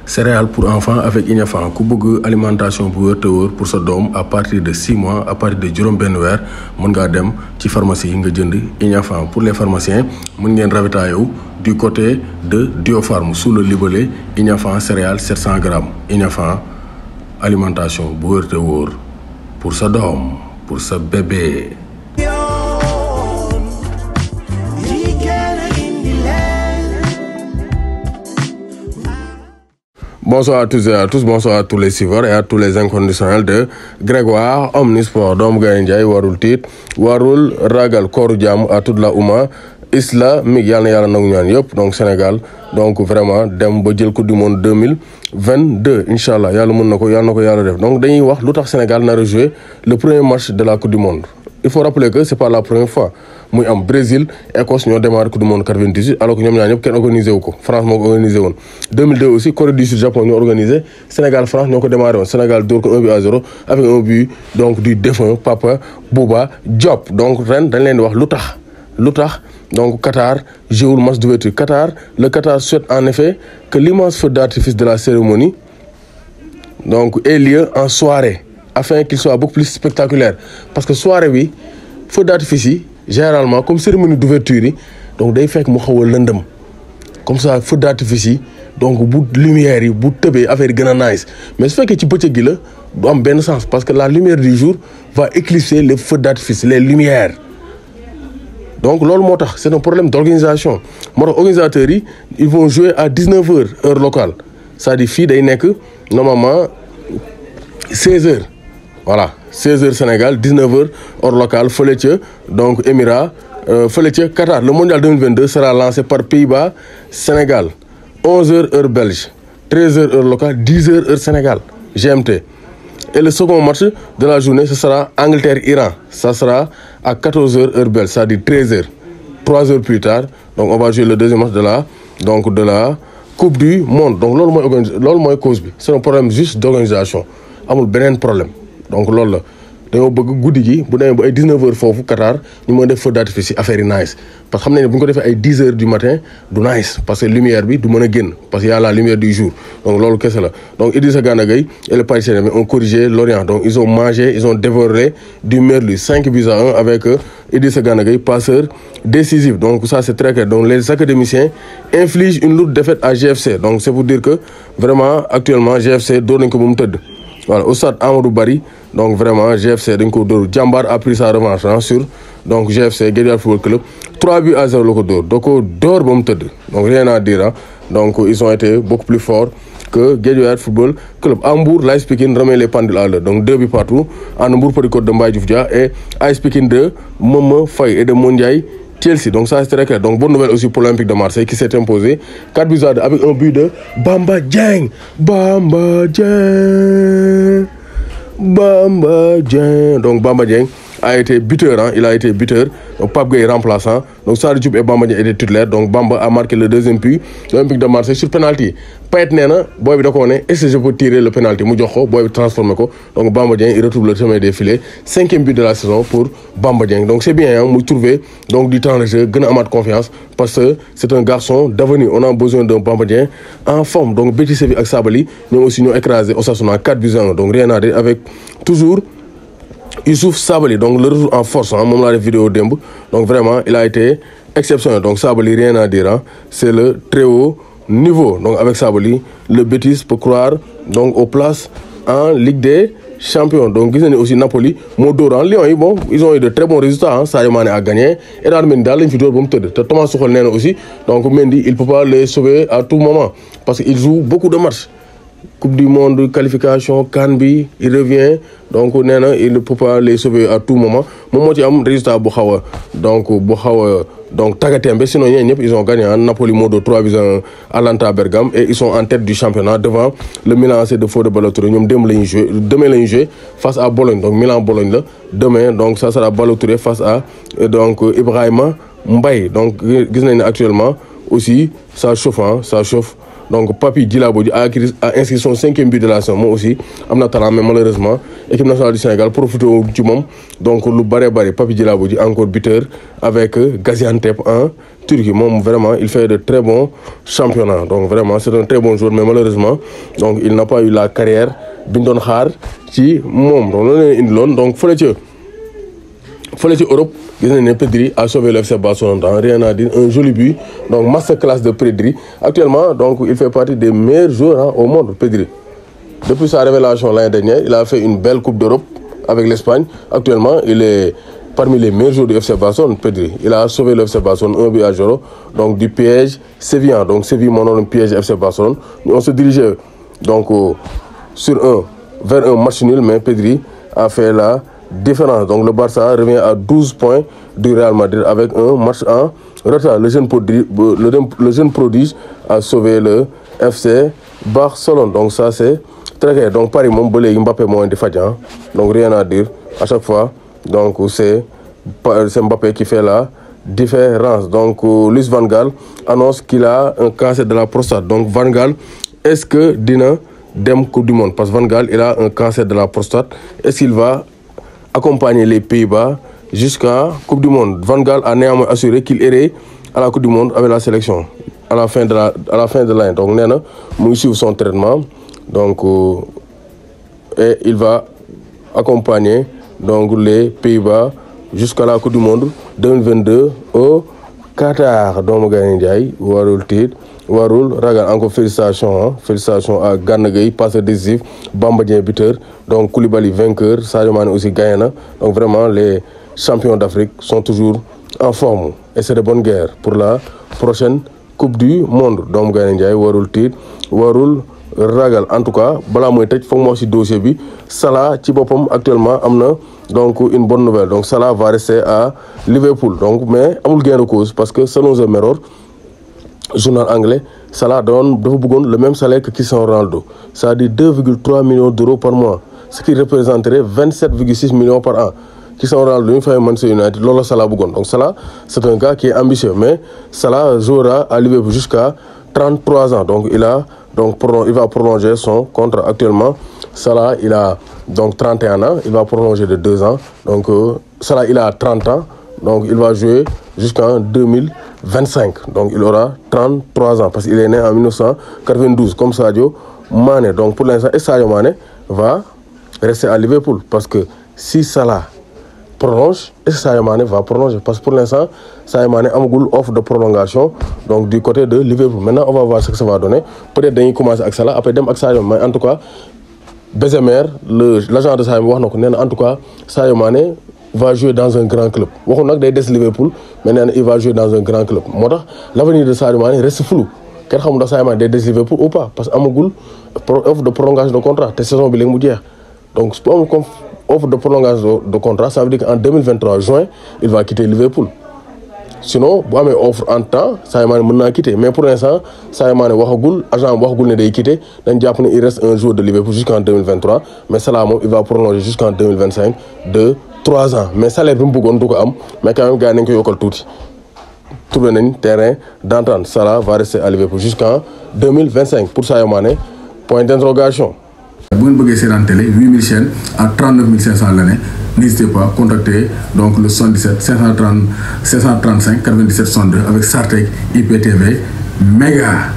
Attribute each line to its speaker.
Speaker 1: céréales pour enfants avec Ignafan ku bëgg alimentation bu wér te wóor pour sa doom à partir de 6 mois à partir de juróom benn weer mën ngaa dem ci pharmacie yi nga jënd Ignafan. Pour les pharmaciens mën ngeen ravitailler wu du côté de Diopharm sous le libellé Ignafan céréales 700 grammes. Ignafan alimentation bu wér te wóor pour sa doom pour sa bébé. Bonsoir à tous et à tous, bonsoir à tous les suiveurs et à tous les inconditionnels de Grégoire Omnisport. Doomu Gaye Ndiaye warul tiit warul ragal kooru jàmm à toute la oumma islamique yàlla na yàlla nangu ñaan yëpp donc Sénégal donc vraiment dem ba jël coupe du monde 2022 incha allah yàlla mën na ko yàlla def donc dañuy wax lu tax Sénégal nar a jouer le premier match de la coupe du monde. Il faut rappeler que c'est pas la première fois muy am Brésil Écosse ñoo démarré coupe du monde 98 alors que ñoom ñaar ñëpp kenn organisé wu ko France moo ko organisé woon. 2002 aussi Corée du Sud Japon ñoo organisé Sénégal France ñoo ko démarré woon Sénégal dóor ko 1-0 avec un but donc du défunt Papa Bouba Diop. Donc ren dañ leen di wax lu tax donc Qatar joué match d'ouverture. Le Qatar souhaite en effet que l'immense feu d'artifice de la cérémonie donc ait lieu en soirée afin qu'il soit beaucoup plus spectaculaire parce que soirée bi feu d'artifice yi généralement comme cérémonie d'ouverture yi donc day fekk mu xaw a lëndëm comme ça feu d'artifice yi donc bu lumière yi bu tëbee affaire yi gën a nice mais su fekkee ci bëccëg gi la du am benn sens parce que la lumière du jour va éclipser les feux d'artifice les lumières. Donc loolu moo tax c'est un problème d'organisation moo tax organisateurs yi ils vont jouer à 19h heure locale c'est-à-dire fii day nekk normalement 16h. Voilà 16h Sénégal 19h heure locale fële ca donc Émirats fële ca Qatar. Le mondial 2022 sera lancé par Pays-Bas Sénégal 11h heure belge 13h heure locale 10h heure Sénégal GMT. Et le second match de la journée ce sera Angleterre-Iran ça sera à 14h heure belge c'est-à-dire 13h 3 heures plus tard donc on va jouer le deuxième match de la Coupe du Monde. Donc loolu mooy cause bi c'est un problème juste d'organisation amul beneen problème. Donc loolu la dañoo bëgg guddi gi bu demee ba ay 19h foofu Qatar ñu mën def feu d'artifice yi affaire yi nice parce que xam nañ ne bu ñu ko defee ay 10h du matin du nice parce que lumière bi du mën a génn parce que y a la lumière du jour donc loolu kese la. Donc Idrissa Gana Gueye et le Paris Saint-Germain ont corrigé Lorient donc ils ont mangé ils ont dévoré du merlu 5-1 avec Idrissa Gana Gueye passeur décisif donc ça c'est très clair. Donc les académiciens infligent une lourde défaite à GFC donc c'est pour dire que vraiment actuellement GFC door nañ ko ba mu tëdd. Voilà au stade Amadou Barry donc vraiment GFC dañ ko dóor Jambar a pris sa revanche sur donc GFC Guédiawaye Football Club 3-0 la ko dóor da ko dóor ba mu tëdd donc rien à dire donc ils ont été beaucoup plus forts que Guédiawaye Football Club. À Mbour l'AS Pikine remet les pendules à l'heure donc 2 buts partout en Mbour Petite Côte de Mbaye Diouf Dia et AS Pikine de Mama Faye et de Mondiaye Chelsea. Donc ça c'est très clair. Donc bonne nouvelle aussi pour l'Olympique de Marseille qui s'est imposé 4-2 avec un but de Bamba Dieng. Donc Bamba Dieng a été buteur il a été buteur donc Pape Gueye remplaçant donc Sadio Diouf et Bamba Dieng étaient titulaires donc Bamba a marqué le deuxième but de l'Olympique de Marseille sur penalty. Payet nee na booy bi da koo ne est-ce que je peux tirer le penalty mu jox ko booy bi transformé ko donc Bamba Dieng il retrouve le chemin des filets 5e but de la saison pour Bamba Dieng. Donc c'est bien muy trouver donc du temps de jeu gën a amaat confiance parce que c'est un garçon d'avenir on a besoin d'un Bamba Dieng en forme. Donc Betis Séville ak Sabaly ñoom aussi ñoo écrasé Osasuna 4-1 donc rien à dire avec toujours Youssouf Sabaly donc le retour en force moom laa def vidéo démb donc vraiment il a été exceptionnel. Donc Sabaly rien à dire c'est le très haut niveau. Donc avec Sabaly le Betis peut croire donc aux places en Ligue des Champions. Donc gis nañu aussi Napoli moo dóor Lyon yi bon ils ont eu de très bons résultats Sadio Mané a gagné Edouard Mendy daal lañ fi dóor ba mu tëdd te Thomas Tuchel nee na aussi donc Mendy il peut pas les sauver à tout moment parce que il joue beaucoup de matchs. Coupe du monde qualification CAN bi il revient donc nee na il ne peut pas les sauver à tout moment moom moo ci am résultat bu xaw a donc tàggatémbe sinon ñeneen ñëpp ils ont gagné Napoli moo dóor 3-1 Atalanta Bergame et ils sont en tête du championnat devant le Milan AC de Fodé Ballo-Touré ñoom demain la ñuy jouer face à Bologne donc Milan Bologne la demain donc ça sera Ballo-Touré face à donc Ibrahima Mbaye. Donc gis nañ ne actuellement aussi ça chauffe donc Papy Djilabo a inscrit son 5e but de la saison. Moi aussi am na talent mais malheureusement équipe nationale du Sénégal profité ci moom donc lu bari Papy Djilabo encore buteur avec Gaziantep en Turquie. Moom vraiment il fait de très bons championnats, donc vraiment c'est un très bon joueur, mais malheureusement donc il n'a pas eu la carrière bi ñu doon xaar ci moom. donc loolu la leen indiloon donc fële ci Europe gis nañ ne Pedri a sauvé le FC Barcelone, rien à dire, un joli but, donc masterclass de Pedri. Actuellement donc il fait partie des meilleurs joueurs au monde, Pedri. Depuis sa révélation l'année dernière, il a fait une belle Coupe d'Europe avec l'Espagne. Actuellement il est parmi les meilleurs joueurs du FC Barcelone, Pedri. Il a sauvé le FC Barcelone 1-0 donc du piège sévillan. Donc Séville moo doon piège FC Barcelone. On se dirigeait donc vers un match nul, mais Pedri a fait la différence. Donc le Barça revient à 12 points du Real Madrid avec un match en retard. Le jeune prodige a sauvé le FC Barcelone. Donc ça c'est très clair. Donc Paris moom ba léegi Mbappé moo indi faj, donc rien à dire à chaque fois. Donc c'est Mbappé qui fait la différence. Donc Louis van Gaal annonce qu'il a un cancer de la prostate. Donc Van Gaal, est-ce que dina dem Coupe du Monde? Parce que Van Gaal il a un cancer de la prostate. Est-ce qu'il va accompagner les Pays-Bas jusqu'à Coupe du Monde? Van Gaal a néanmoins assuré qu'il irait à la Coupe du Monde avec la sélection à la fin de l'année. Donc nee na mu ngi suivre son traitement, donc et il va accompagner donc les Pays-Bas jusqu'à la Coupe du Monde 2022 au Qatar. doomu Gaye Ndiaye warul tiit warul ragal. Encore félicitations à Gana Gueye, passeur décisif, Bamba Dieng buteur, donc Koulibaly vainqueur, Sadio Mané aussi gagné na. Donc vraiment les champions d'Afrique sont toujours en forme et c'est de bonne guerre pour la prochaine Coupe du Monde. doomu Gaye Ndiaye warul tiit warul ragal. En tout cas balaa mooy tëj foog moo ci dossier bi, Salah ci boppam actuellement am na donc une bonne nouvelle. Donc Salah va rester à Liverpool, donc mais amul gain de cause parce que selon The Mirror, journal anglais, Salah dafa bëggoon le même salaire que Cristiano Ronaldo, c'est-à-dire 2,3 millions d'euros par mois, ce qui représenterait 27,6 millions par an. Cristiano Ronaldo ñu fay Manchester United, loolu la Salah bëggoon. Donc Salah c'est un gars qui est ambitieux, mais Salah jouera à Liverpool jusqu'à 33 ans. Donc il va prolonger son contrat. Actuellement Salah il a donc 31 ans, il va prolonger de 2 ans. Donc Salah il a 30 ans, donc il va jouer jusqu'en 2025. Donc il aura 33 ans parce qu'il est né en 1992 comme Sadio Mané. Donc pour l'instant Sadio Mané va rester à Liverpool parce que si Salah prolonge, est-ce que Sadio Mané va prolonger? Parce que pour l'instant Sadio Mané amagul offre de prolongation donc du côté de Liverpool. Maintenant on va voir ce que ça va donner. Peut-être dañuy commencer ak Salah après dem ak Sadio, mais en tout cas Bezemer, l'agent de Sadio wax na ko, nee na en tout cas Sadio Mané va jouer dans un grand club. waxul nag day des Liverpool, mais nee na il va jouer dans un grand club. Moo tax l'avenir de Sadio Mané reste flou. Kenn xamul ndax Sadio Mané day des Liverpool ou pas parce que amagul offre de prolongation de contrat te saison bi léegi mu jeex. Donc pour amul comme offre de prolongation de contrat, ça veut dire qu'en 2023 juin il va quitter Liverpool. Sinon bu amee offre en temps Sadio Mané mën naa quitter, mais pour l'instant Sadio Mané waxagul, agent waxagul ne day quitter. Dañ jàpp ne il reste un joueur de Liverpool jusqu'en 2023, mais Salah moom il va prolonger jusqu'en 2025 de 3 ans. Mais salaire bi mu bëggoon du ko am, mais quand même gars yi nañ ko yokkal tuuti. Trouvé nañ terrain d'entente. Salah va rester à Liverpool jusqu'en 2025. Pour Sadio Mané, point d'interrogation.
Speaker 2: Bu ngeen bëggee seetaan télé 8000 chaînes à 39 500 l'année, n'hésitez pas à contacter donc le 77 535 97 62 avec Sartec IPTV méga.